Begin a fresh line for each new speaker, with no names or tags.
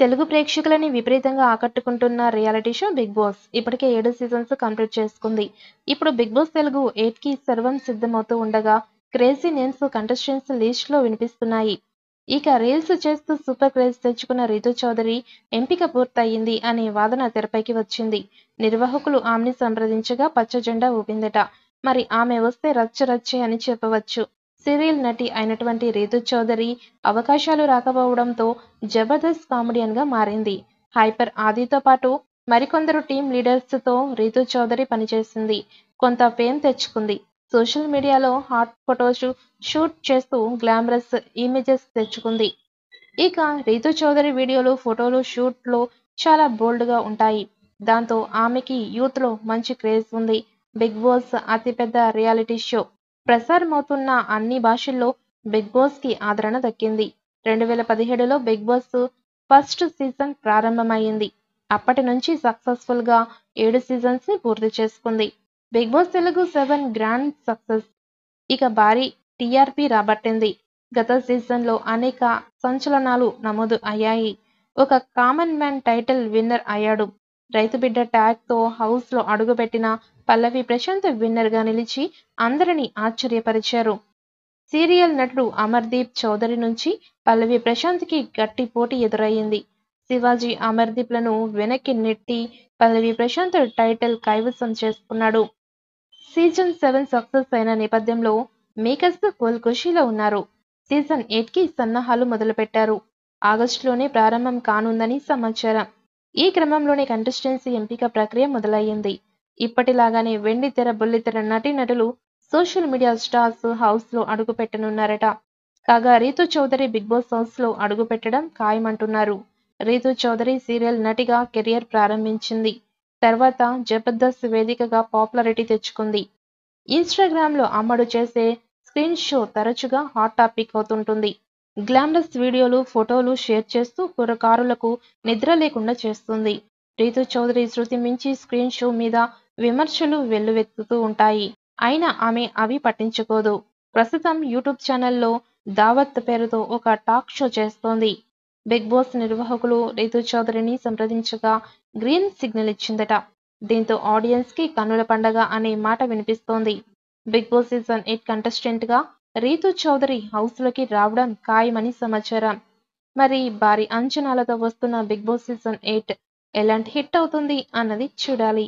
తెలుగు ప్రేక్షకులని విపరీతంగా ఆకట్టుకుంటున్న reality show 'big boss' ఇప్పటికే 7 seasons complete చేసుకుంది. ఇప్పుడు 'బిగ్ బాస్ తెలుగు 8కి సర్వం సిద్ధమవుతూ ఉండగా క్రేజీ నేమ్స్ కంటెస్టెంట్స్ లిస్టులో వినిపిస్తున్నాయి. ఇక రీల్స్ చేస్తూ సూపర్ క్రేజ్ తెచ్చుకున్న రీతూ చౌదరి ఎంపిక పూర్తయింది అనే వాదన తెరపైకి వచ్చింది. నిర్వాహకులు ఆమెని సంప్రదించగా పచ్చ జెండా ఊపిందట. మరి ఆమె వస్తే రచ్చ రచ్చే అని చెప్పవచ్చు. సీరియల్ నటి అయినటువంటి రీతూ చౌదరి అవకాశాలు రాకపోవడంతో జబర్దస్త్ కామెడియన్గా మారింది. హైపర్ ఆదితో పాటు మరికొందరు టీమ్ లీడర్స్తో రీతూ చౌదరి పనిచేసింది. కొంత ఫేమ్ తెచ్చుకుంది. సోషల్ మీడియాలో హాట్ ఫొటోస్ షూట్ చేస్తూ గ్లామరస్ ఇమేజెస్ తెచ్చుకుంది. ఇక రీతూ చౌదరి వీడియోలు, ఫోటోలు షూట్లో చాలా బోల్డ్గా ఉంటాయి. దాంతో ఆమెకి యూత్లో మంచి క్రేజ్ ఉంది. బిగ్ బాస్ అతిపెద్ద రియాలిటీ షో. ప్రసారమవుతున్న అన్ని భాషల్లో బిగ్ బాస్కి ఆదరణ దక్కింది. 2017లో బిగ్ బాస్ ఫస్ట్ సీజన్ ప్రారంభమైంది. అప్పటి నుంచి సక్సెస్ఫుల్గా 7 సీజన్స్ని పూర్తి చేసుకుంది. Bigg Boss Telugu 7 grand success. ఇక భారీ టీఆర్పీ రాబట్టింది. గత సీజన్లో అనేక సంచలనాలు నమోదు అయ్యాయి. ఒక కామన్ మ్యాన్ టైటిల్ విన్నర్ అయ్యాడు. రైతు బిడ్డ ట్యాగ్తో హౌస్లో అడుగుపెట్టిన పల్లవి ప్రశాంత్ విన్నర్గా నిలిచి అందరినీ ఆశ్చర్యపరిచారు. సీరియల్ నటుడు అమర్దీప్ చౌదరి నుంచి పల్లవి ప్రశాంత్కి గట్టి పోటీ ఎదురయ్యింది. శివాజీ అమర్దీప్లను వెనక్కి నెట్టి పల్లవి ప్రశాంత్ టైటిల్ కైవసం చేసుకున్నాడు. సీజన్ 7 సక్సెస్ అయిన నేపథ్యంలో మేకర్స్ ఫుల్ ఖుషీలో ఉన్నారు. సీజన్ 8కి సన్నాహాలు మొదలుపెట్టారు. ఆగస్టులోనే ప్రారంభం కానుందని సమాచారం. ఈ క్రమంలోనే కంటెస్టెంట్స్ ఎంపిక ప్రక్రియ మొదలయ్యింది. ఇప్పటిలాగానే వెండితెర, బుల్లితెర నటీనటులు, సోషల్ మీడియా స్టార్స్ హౌస్లో అడుగుపెట్టనున్నారట. కాగా రీతూ చౌదరి బిగ్ బాస్ హౌస్లో అడుగుపెట్టడం ఖాయమంటున్నారు. రీతూ చౌదరి సీరియల్ నటిగా కెరియర్ ప్రారంభించింది. తర్వాత జబర్దస్త్ వేదికగా పాపులారిటీ తెచ్చుకుంది. ఇన్స్టాగ్రామ్లో అమ్మడు చేసే స్క్రీన్ షో తరచుగా హాట్ టాపిక్ అవుతుంటుంది. గ్లామరస్ వీడియోలు, ఫోటోలు షేర్ చేస్తూ కుర్రకారులకు నిద్ర లేకుండా చేస్తుంది. రీతూ చౌదరి శృతి మించి స్క్రీన్ షో మీద విమర్శలు వెల్లువెత్తుతూ ఉంటాయి. అయినా ఆమె అవి పట్టించుకోదు. ప్రస్తుతం యూట్యూబ్ ఛానల్లో దావత్ పేరుతో ఒక టాక్ షో చేస్తోంది. బిగ్ బాస్ నిర్వాహకులు రీతూ చౌదరిని సంప్రదించగా గ్రీన్ సిగ్నల్ ఇచ్చిందట. దీంతో ఆడియన్స్కి కన్నుల పండగ అనే మాట వినిపిస్తోంది. బిగ్ బాస్ సీజన్ 8 కంటెస్టెంట్గా రీతూ చౌదరి హౌస్లోకి రావడం ఖాయమని సమాచారం. మరి భారీ అంచనాలతో వస్తున్న బిగ్ బాస్ సీజన్ 8 ఎలాంటి హిట్ అవుతుంది అన్నది చూడాలి.